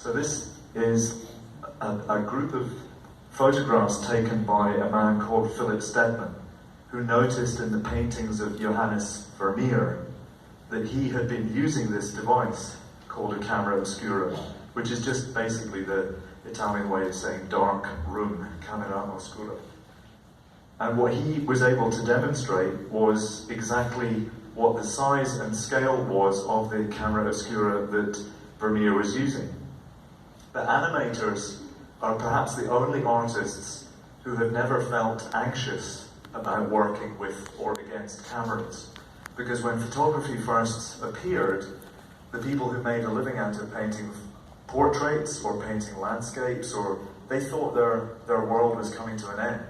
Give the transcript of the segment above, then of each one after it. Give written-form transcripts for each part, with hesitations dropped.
So this is a group of photographs taken by a man called Philip Stedman, who noticed in the paintings of Johannes Vermeer that he had been using this device called a camera obscura, which is just basically the Italian way of saying dark room, camera oscura. And what he was able to demonstrate was exactly what the size and scale was of the camera obscura that Vermeer was using. The animators are perhaps the only artists who have never felt anxious about working with or against cameras. Because when photography first appeared, the people who made a living out of painting portraits or painting landscapes, or they thought their world was coming to an end.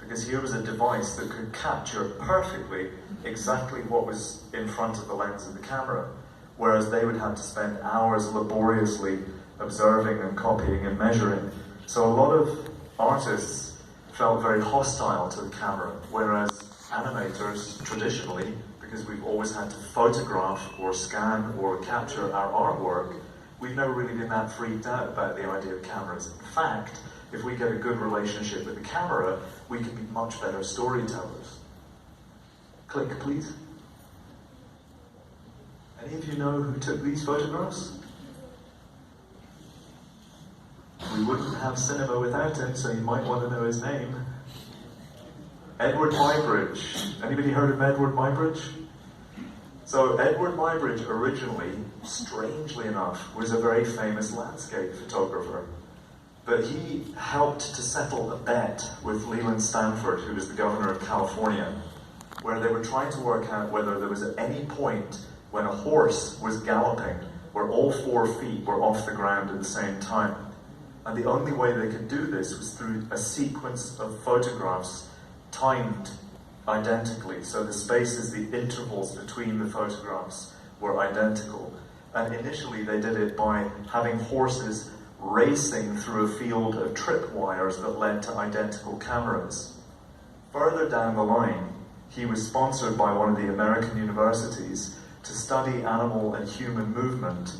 Because here was a device that could capture perfectly exactly what was in front of the lens of the camera, whereas they would have to spend hours laboriously observing and copying and measuring. So a lot of artists felt very hostile to the camera, whereas animators traditionally, because we've always had to photograph or scan or capture our artwork, we've never really been that freaked out about the idea of cameras. In fact, if we get a good relationship with the camera, we can be much better storytellers. Click, please. Any of you know who took these photographs? We wouldn't have cinema without him, so you might want to know his name. Edward Muybridge. Anybody heard of Edward Muybridge? So Edward Muybridge originally, strangely enough, was a very famous landscape photographer. But he helped to settle a bet with Leland Stanford, who was the governor of California, where they were trying to work out whether there was at any point when a horse was galloping where all 4 feet were off the ground at the same time. And the only way they could do this was through a sequence of photographs timed identically. So the spaces, the intervals between the photographs were identical. And initially they did it by having horses racing through a field of tripwires that led to identical cameras. Further down the line, he was sponsored by one of the American universities to study animal and human movement.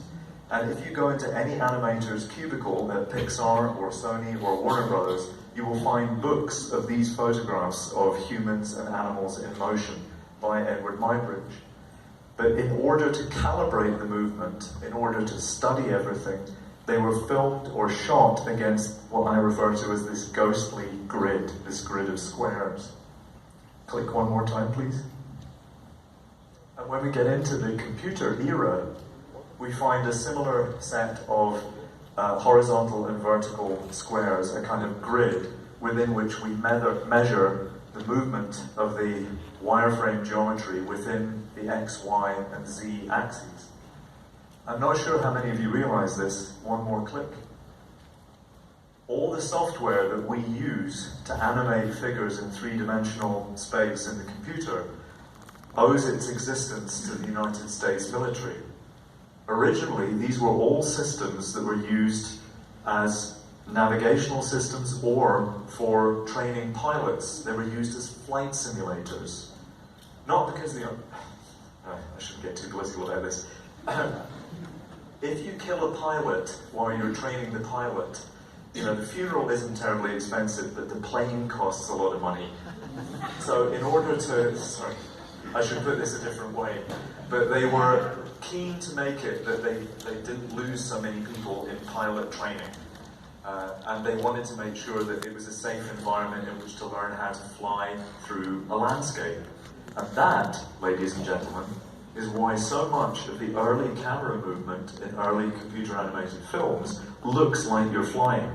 And if you go into any animator's cubicle at Pixar or Sony or Warner Brothers, you will find books of these photographs of humans and animals in motion by Edward Muybridge. But in order to calibrate the movement, in order to study everything, they were filmed or shot against what I refer to as this ghostly grid, this grid of squares. Click one more time, please. And when we get into the computer era, we find a similar set of horizontal and vertical squares, a kind of grid within which we measure the movement of the wireframe geometry within the X, Y, and Z axes. I'm not sure how many of you realize this. One more click. All the software that we use to animate figures in three-dimensional space in the computer owes its existence to the United States military. Originally, these were all systems that were used as navigational systems or for training pilots. They were used as flight simulators. Not because I shouldn't get too political about this. If you kill a pilot while you're training the pilot, the funeral isn't terribly expensive, but the plane costs a lot of money. So in order to, sorry, I should put this a different way, but they were keen to make it that they didn't lose so many people in pilot training. And they wanted to make sure that it was a safe environment in which to learn how to fly through a landscape. And that, ladies and gentlemen, is why so much of the early camera movement in early computer animated films looks like you're flying.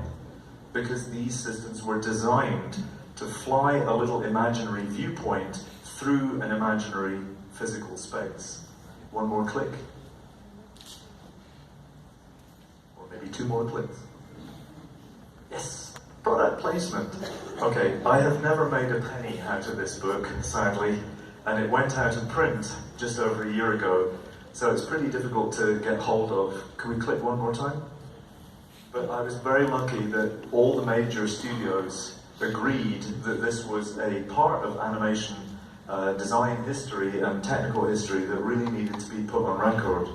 Because these systems were designed to fly a little imaginary viewpoint through an imaginary physical space. One more click. Or maybe 2 more clicks. Yes, product placement. Okay, I have never made a penny out of this book, sadly, and it went out in print just over a year ago, so it's pretty difficult to get hold of. Can we click one more time? But I was very lucky that all the major studios agreed that this was a part of animation design history and technical history that really needed to be put on record.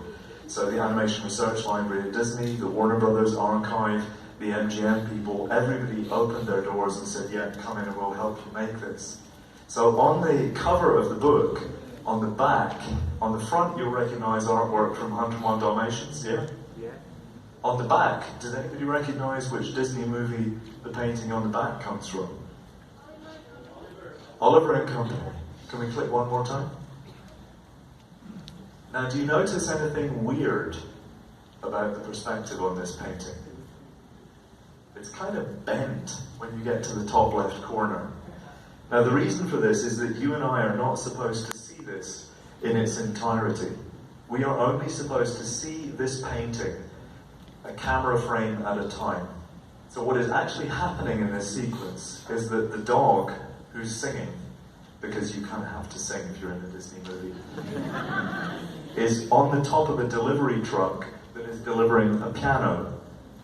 So the Animation Research Library at Disney, the Warner Brothers Archive, the MGM people, everybody opened their doors and said, yeah, come in and we'll help you make this. So on the cover of the book, on the back, on the front you'll recognize artwork from 101 Dalmatians, yeah? Yeah. On the back, does anybody recognize which Disney movie the painting on the back comes from? Oliver and Company. Can we click one more time? Now, do you notice anything weird about the perspective on this painting? It's kind of bent when you get to the top left corner. Now, the reason for this is that you and I are not supposed to see this in its entirety. We are only supposed to see this painting a camera frame at a time. So what is actually happening in this sequence is that the dog who's singing, because you kind of have to sing if you're in a Disney movie, is on the top of a delivery truck that is delivering a piano.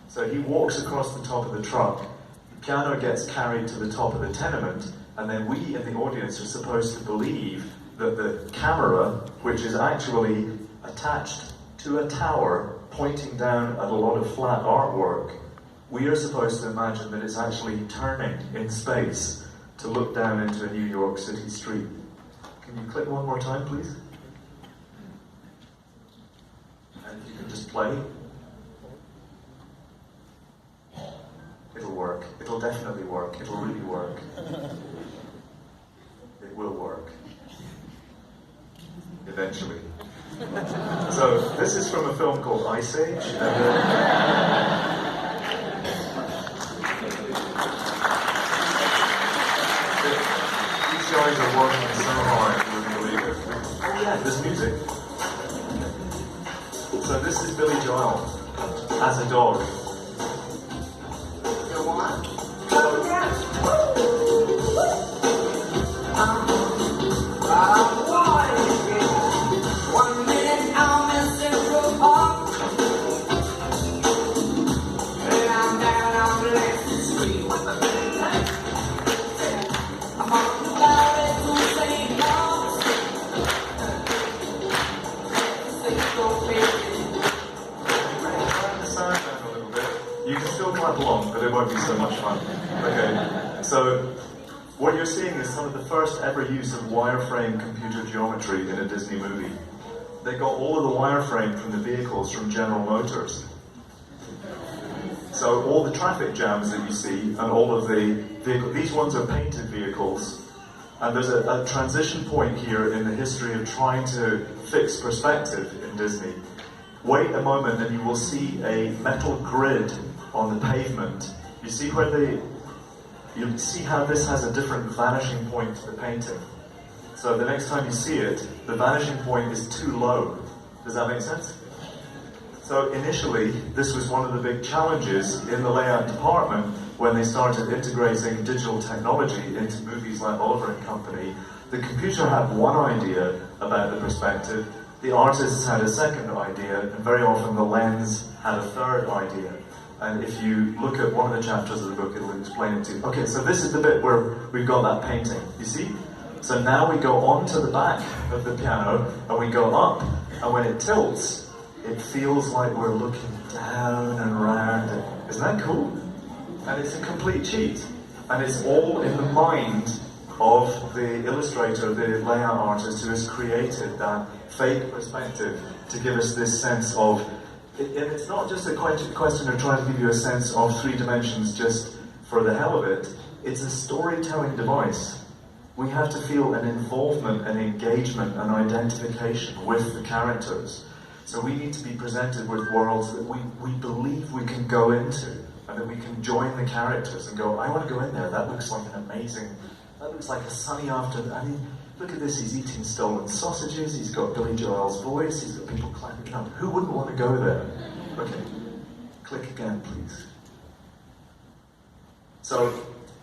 So he walks across the top of the truck, the piano gets carried to the top of the tenement, and then we in the audience are supposed to believe that the camera, which is actually attached to a tower pointing down at a lot of flat artwork, we are supposed to imagine that it's actually turning in space to look down into a New York City street. Can you click one more time, please? And you can just play. It'll work. It'll definitely work. It'll really work. It will work. Eventually. So, this is from a film called Ice Age. These guys are working so hard, you wouldn't believe it. Oh yeah, there's music. So this is Billy Joel as a dog. You want? Come down. One minute I'm in Central Park, and I'm down on Lexington Street. I'm on the highway to St. Paul's. Turn the sound down a little bit. You can still clap along, but it won't be so much fun. Okay, so what you're seeing is some of the first ever use of wireframe computer geometry in a Disney movie. They got all of the wireframe from the vehicles from General Motors. So all the traffic jams that you see and all of the vehicles, these ones are painted vehicles. And there's a transition point here in the history of trying to fix perspective in Disney. Wait a moment and you will see a metal grid on the pavement. You see you see how this has a different vanishing point to the painting. So the next time you see it, the vanishing point is too low. Does that make sense? So initially, this was one of the big challenges in the layout department when they started integrating digital technology into movies like Oliver and Company. The computer had one idea about the perspective, the artists had a second idea, and very often the lens had a third idea. And if you look at one of the chapters of the book, it'll explain it to you. Okay, so this is the bit where we've got that painting, you see? So now we go onto the back of the piano, and we go up, and when it tilts, it feels like we're looking down and round. Isn't that cool? And it's a complete cheat. And it's all in the mind of the illustrator, the layout artist who has created that fake perspective to give us this sense of, and it's not just a question of trying to give you a sense of 3 dimensions just for the hell of it. It's a storytelling device. We have to feel an involvement, an engagement, an identification with the characters. So we need to be presented with worlds that we believe we can go into, and that we can join the characters and go, I want to go in there, that looks like an amazing, that looks like a sunny afternoon. I mean, look at this, he's eating stolen sausages, he's got Billy Joel's voice, he's got people clapping up. Who wouldn't want to go there? Okay, click again, please. So,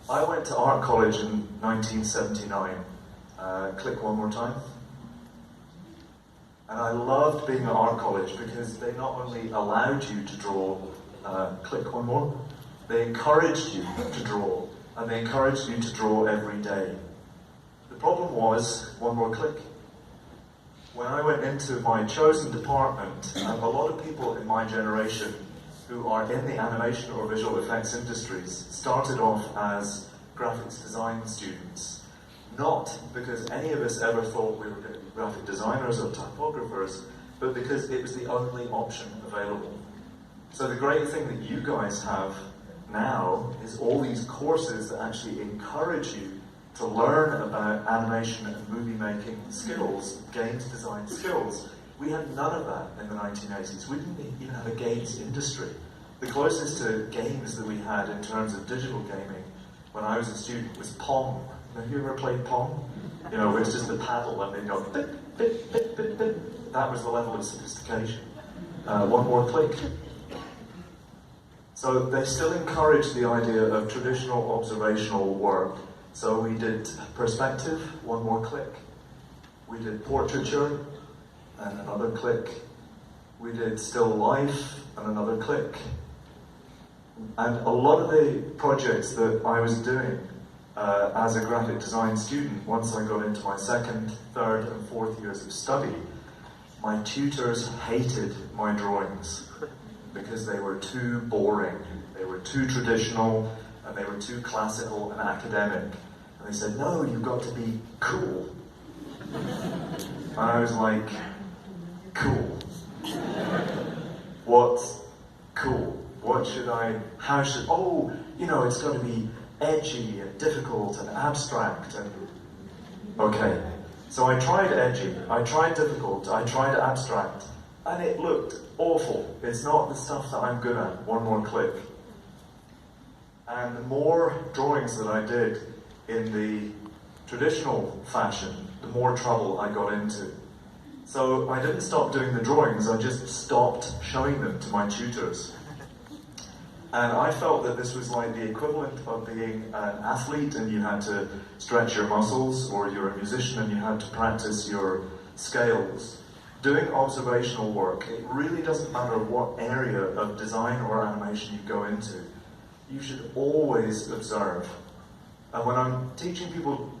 I went to art college in 1979. Click one more time. And I loved being at art college because they not only allowed you to draw, click one more, they encouraged you to draw, and they encouraged you to draw every day. The problem was, one more click, when I went into my chosen department, a lot of people in my generation who are in the animation or visual effects industries started off as graphics design students. Not because any of us ever thought we were going to be graphic designers or typographers, but because it was the only option available. So the great thing that you guys have now is all these courses that actually encourage you to learn about animation and movie making skills, games design skills. We had none of that in the 1980s. We didn't even have a games industry. The closest to games that we had in terms of digital gaming when I was a student was Pong. Have you ever played Pong? You know, where it's just the paddle and then you go bit, bit, bit, bit, bit. That was the level of sophistication. One more click. So they still encourage the idea of traditional observational work. So we did perspective, one more click. We did portraiture, and another click. We did still life, and another click. And a lot of the projects that I was doing as a graphic design student, once I got into my second, third, and fourth years of study, my tutors hated my drawings because they were too boring, they were too traditional, and they were too classical and academic. And they said, no, you've got to be cool. And I was like, cool. What's cool? What should I, how should, oh, you know, it's got to be edgy and difficult and abstract and, okay. So I tried edgy, I tried difficult, I tried abstract, and it looked awful. It's not the stuff that I'm good at. One more click. And the more drawings that I did in the traditional fashion, the more trouble I got into. So I didn't stop doing the drawings, I just stopped showing them to my tutors. And I felt that this was like the equivalent of being an athlete and you had to stretch your muscles, or you're a musician and you had to practice your scales. Doing observational work, it really doesn't matter what area of design or animation you go into. You should always observe. And when I'm teaching people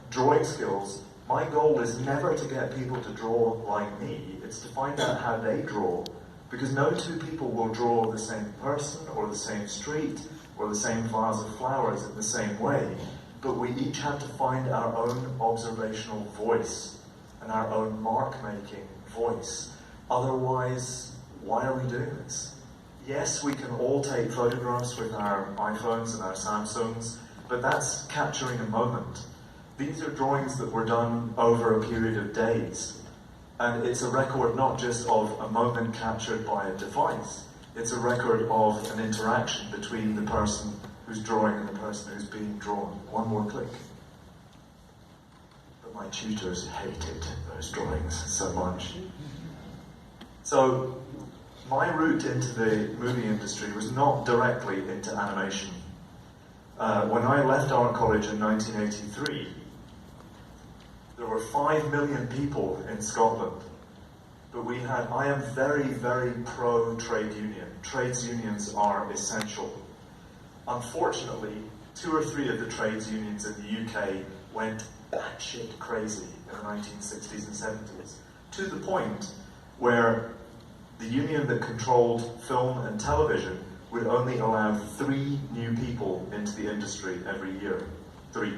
drawing skills, my goal is never to get people to draw like me, it's to find out how they draw. Because no two people will draw the same person, or the same street, or the same vase of flowers in the same way. But we each have to find our own observational voice, and our own mark-making voice. Otherwise, why are we doing this? Yes, we can all take photographs with our iPhones and our Samsungs, but that's capturing a moment. These are drawings that were done over a period of days. And it's a record not just of a moment captured by a device, it's a record of an interaction between the person who's drawing and the person who's being drawn. One more click. But my tutors hated those drawings so much. So my route into the movie industry was not directly into animation. When I left art college in 1983, there were 5 million people in Scotland, but I am very, very pro-trade union. Trades unions are essential. Unfortunately, 2 or 3 of the trades unions in the UK went batshit crazy in the 1960s and 70s, to the point where the union that controlled film and television would only allow 3 new people into the industry every year. 3.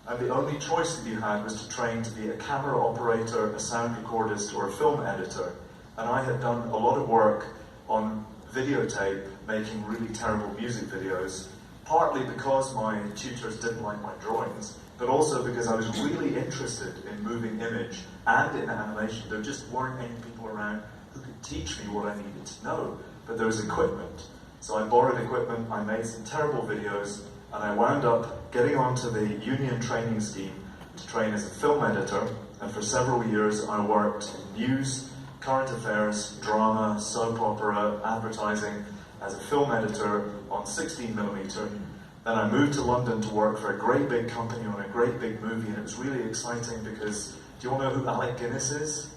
And the only choice that you had was to train to be a camera operator, a sound recordist, or a film editor. And I had done a lot of work on videotape, making really terrible music videos, partly because my tutors didn't like my drawings, but also because I was really interested in moving image and in animation. There just weren't any people around who could teach me what I needed to know, but there was equipment. So I borrowed equipment, I made some terrible videos, and I wound up getting onto the union training scheme to train as a film editor, and for several years I worked in news, current affairs, drama, soap opera, advertising as a film editor on 16mm. Then I moved to London to work for a great big company on a great big movie, and it was really exciting because, do you all know who Alec Guinness is?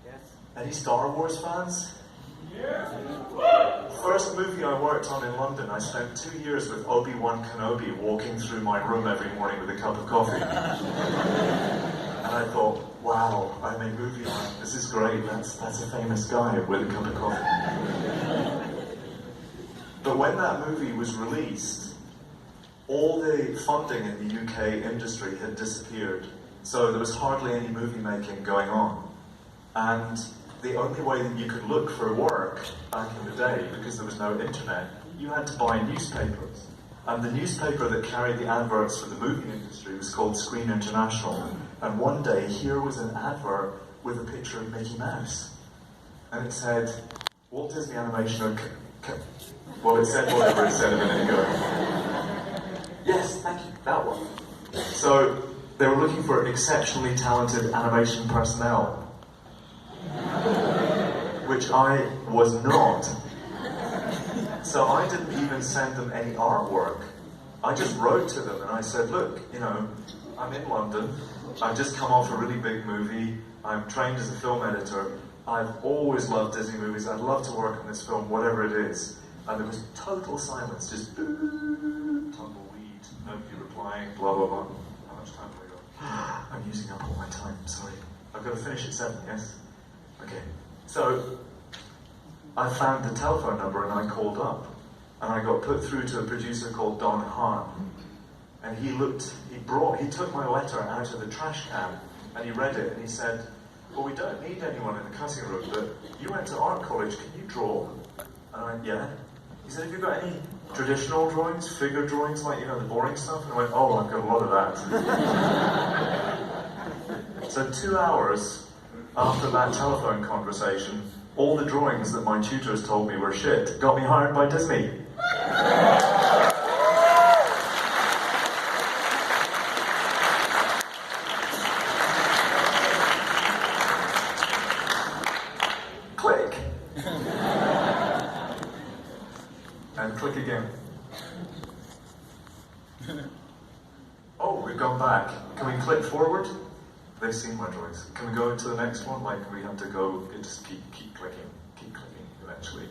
Yes. Any Star Wars fans? Yeah. First movie I worked on in London, I spent 2 years with Obi-Wan Kenobi walking through my room every morning with a cup of coffee. And I thought, wow, I made a movie on it. This is great. That's a famous guy with a cup of coffee. But when that movie was released, all the funding in the UK industry had disappeared. So there was hardly any movie making going on. And the only way that you could look for work back in the day, because there was no internet, you had to buy newspapers. And the newspaper that carried the adverts for the movie industry was called Screen International. And one day, here was an advert with a picture of Mickey Mouse. And it said, Walt Disney Animation well, it said whatever it said a minute ago. Yes, thank you, that one. So, they were looking for exceptionally talented animation personnel. Which I was not. So I didn't even send them any artwork. I just wrote to them and I said, look, you know, I'm in London. I've just come off a really big movie. I'm trained as a film editor. I've always loved Disney movies. I'd love to work on this film, whatever it is. And there was total silence, just tumbleweed, nobody replying, blah, blah, blah. How much time have we got? I'm using up all my time, sorry. I've got to finish at 7, yes? Okay. So, I found the telephone number and I called up. And I got put through to a producer called Don Hahn. And he took my letter out of the trash can and he read it and he said, well, we don't need anyone in the cutting room, but you went to art college, can you draw? And I went, yeah. He said, have you got any traditional drawings, figure drawings, like, you know, the boring stuff? And I went, oh, I've got a lot of that. So 2 hours after that telephone conversation, all the drawings that my tutors told me were shit got me hired by Disney. Click. And click again. Oh, we've gone back. Can we click forward? They've seen my drawings. Can we go to the next one? Like, we have to go, just keep clicking eventually.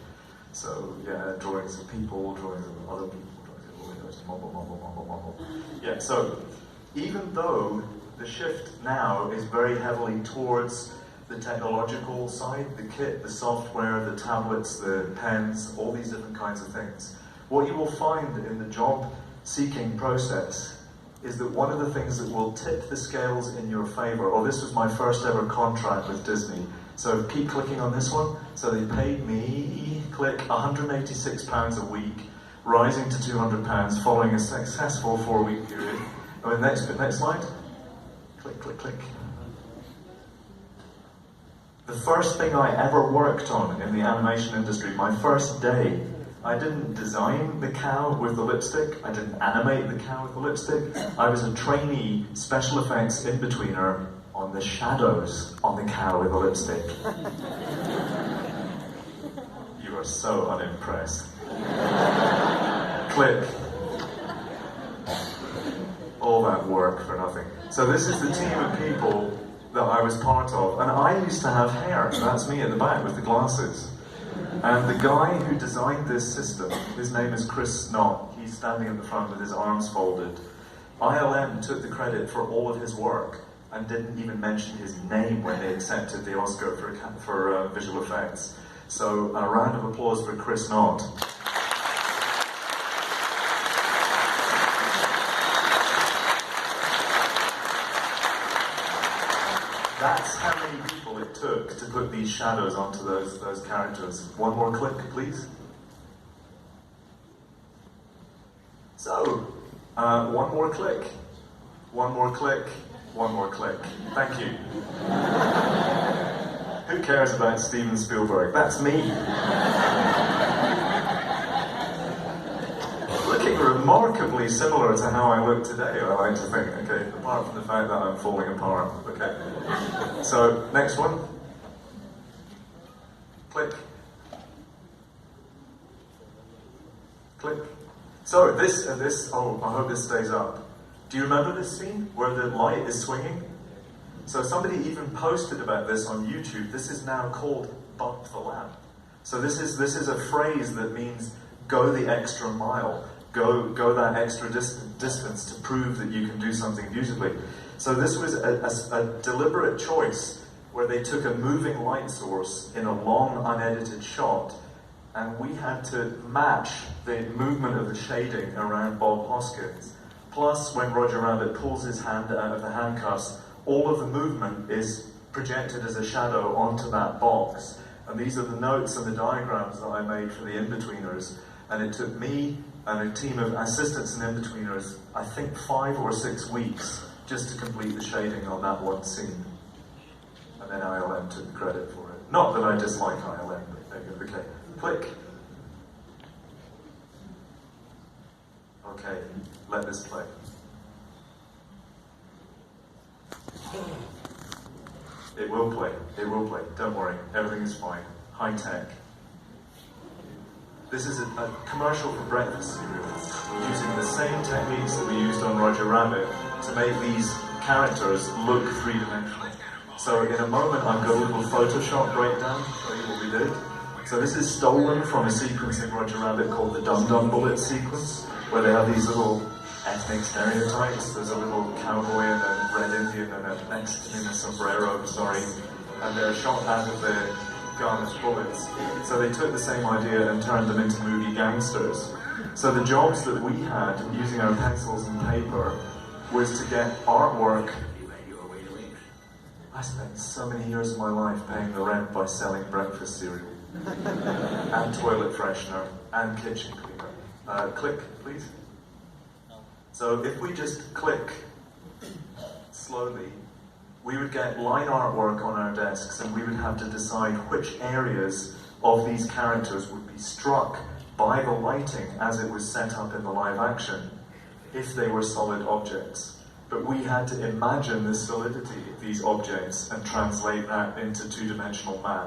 So, yeah, drawings of people, drawings of other people, drawings of mumble. Yeah, so, even though the shift now is very heavily towards the technological side, the kit, the software, the tablets, the pens, all these different kinds of things, what you will find in the job seeking process is that one of the things that will tip the scales in your favor, or this was my first ever contract with Disney, so keep clicking on this one. So they paid me, click, £186 a week, rising to £200 following a successful 4-week period. And next slide. Click, click, click. The first thing I ever worked on in the animation industry, my first day, I didn't design the cow with the lipstick, I didn't animate the cow with the lipstick, I was a trainee special effects in-betweener on the shadows on the cow with the lipstick. You are so unimpressed. Click. All that work for nothing. So this is the team of people that I was part of, and I used to have hair, that's me at the back with the glasses. And the guy who designed this system, his name is Chris Knott, he's standing at the front with his arms folded. ILM took the credit for all of his work and didn't even mention his name when they accepted the Oscar for visual effects. So a round of applause for Chris Knott. That's how many people it took to put these shadows onto those characters. One more click, please. So, one more click. One more click. One more click. Thank you. Who cares about Steven Spielberg? That's me. Looking remarkably similar to how I look today, I like to think, okay, apart from the fact that I'm falling apart, okay. So, next one. Click. Click. So, oh, I hope this stays up. Do you remember this scene where the light is swinging? So somebody even posted about this on YouTube. This is now called bump the lamp. So this is a phrase that means go the extra mile. Go that extra distance to prove that you can do something beautifully. So this was a deliberate choice where they took a moving light source in a long unedited shot, and we had to match the movement of the shading around Bob Hoskins. Plus, when Roger Rabbit pulls his hand out of the handcuffs, all of the movement is projected as a shadow onto that box. And these are the notes and the diagrams that I made for the in-betweeners. And it took me and a team of assistants and in-betweeners, I think 5 or 6 weeks, just to complete the shading on that one scene. And then ILM took the credit for it. Not that I dislike ILM, but there you go. Okay, click. Okay, let this play. It will play, don't worry, everything is fine. High tech. This is a commercial for breakfast cereal, using the same techniques that we used on Roger Rabbit to make these characters look three-dimensional. So in a moment I've got a little Photoshop breakdown to show you what we did. So this is stolen from a sequence in Roger Rabbit called the Dum Dum Bullet sequence, where they have these little ethnic stereotypes. There's a little cowboy and a red Indian and a Mexican in a sombrero, and they're shot out of the gun as bullets. So they took the same idea and turned them into movie gangsters. So the jobs that we had using our pencils and paper was to get artwork. I spent so many years of my life paying the rent by selling breakfast cereal and toilet freshener and kitchen cleaner. Click, please. So if we just click slowly, we would get line artwork on our desks, and we would have to decide which areas of these characters would be struck by the lighting as it was set up in the live action, if they were solid objects. But we had to imagine the solidity of these objects and translate that into two-dimensional math.